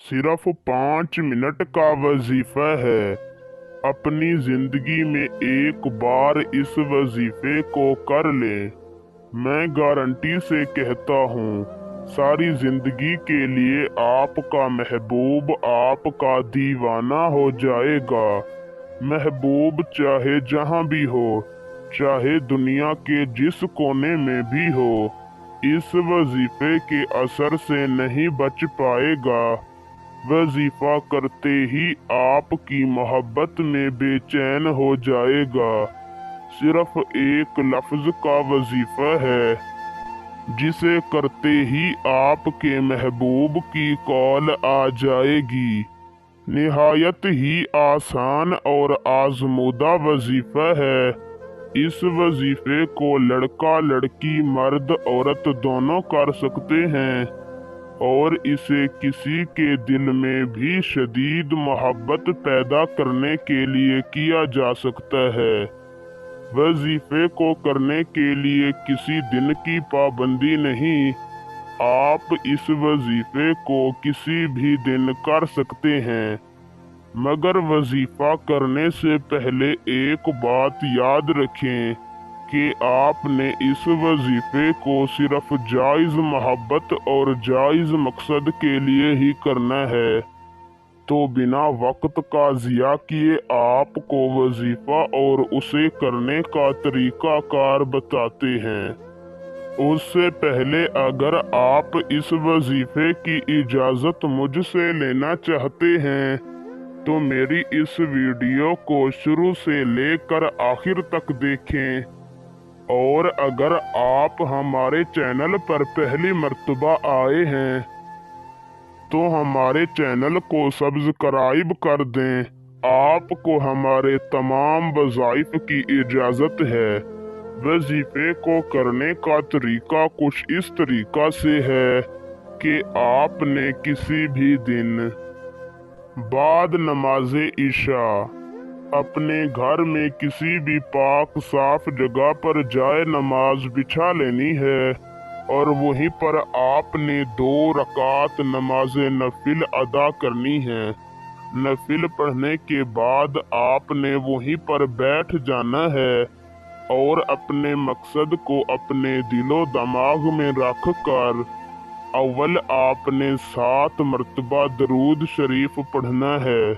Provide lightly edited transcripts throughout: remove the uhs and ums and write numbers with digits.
सिर्फ 5 मिनट का वजीफा है। अपनी जिंदगी में एक बार इस वजीफे को कर ले। मैं गारंटी से कहता हूँ, सारी जिंदगी के लिए आपका महबूब आपका दीवाना हो जाएगा। महबूब चाहे जहाँ भी हो, चाहे दुनिया के जिस कोने में भी हो, इस वजीफे के असर से नहीं बच पाएगा। वजीफा करते ही आपकी मोहब्बत में बेचैन हो जाएगा। सिर्फ एक लफ्ज का वजीफा है, जिसे करते ही आपके महबूब की कॉल आ जाएगी। निहायत ही आसान और आजमूदा वजीफा है। इस वजीफे को लड़का लड़की मर्द औरत दोनों कर सकते हैं और इसे किसी के दिल में भी शदीद मोहब्बत पैदा करने के लिए किया जा सकता है। वजीफे को करने के लिए किसी दिन की पाबंदी नहीं। आप इस वजीफे को किसी भी दिन कर सकते हैं, मगर वजीफा करने से पहले एक बात याद रखें कि आपने इस वजीफे को सिर्फ जायज़ मोहब्बत और जायज़ मकसद के लिए ही करना है। तो बिना वक्त का ज़िया किए आपको वजीफा और उसे करने का तरीका कार बताते हैं। उससे पहले अगर आप इस वजीफे की इजाज़त मुझसे लेना चाहते हैं तो मेरी इस वीडियो को शुरू से लेकर आखिर तक देखें। और अगर आप हमारे चैनल पर पहली मर्तबा आए हैं तो हमारे चैनल को सब्सक्राइब कर दें। आपको हमारे तमाम वज़ाइफ की इजाज़त है। वजीफे को करने का तरीका कुछ इस तरीका से है कि आपने किसी भी दिन बाद नमाज़े इशा अपने घर में किसी भी पाक साफ जगह पर जाए नमाज बिछा लेनी है और वहीं पर आपने 2 रकात नमाज़े नफिल अदा करनी है। नफिल पढ़ने के बाद आपने वहीं पर बैठ जाना है और अपने मकसद को अपने दिलो दिमाग में रख कर अव्वल आपने 7 मर्तबा दरूद शरीफ पढ़ना है।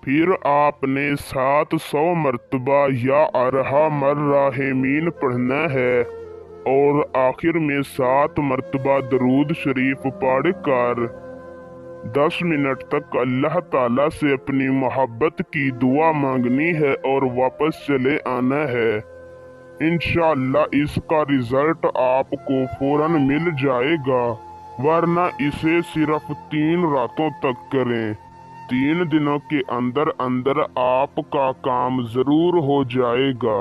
फिर आपने 700 मर्तबा या अरहमर राहिमीन पढ़ना है और आखिर में 7 मर्तबा दरूद शरीफ पढ़कर 10 मिनट तक अल्लाह ताला से अपनी मोहब्बत की दुआ मांगनी है और वापस चले आना है। इंशाअल्लाह इसका रिजल्ट आपको फौरन मिल जाएगा, वरना इसे सिर्फ 3 रातों तक करें। 3 दिनों के अंदर अंदर आपका काम जरूर हो जाएगा।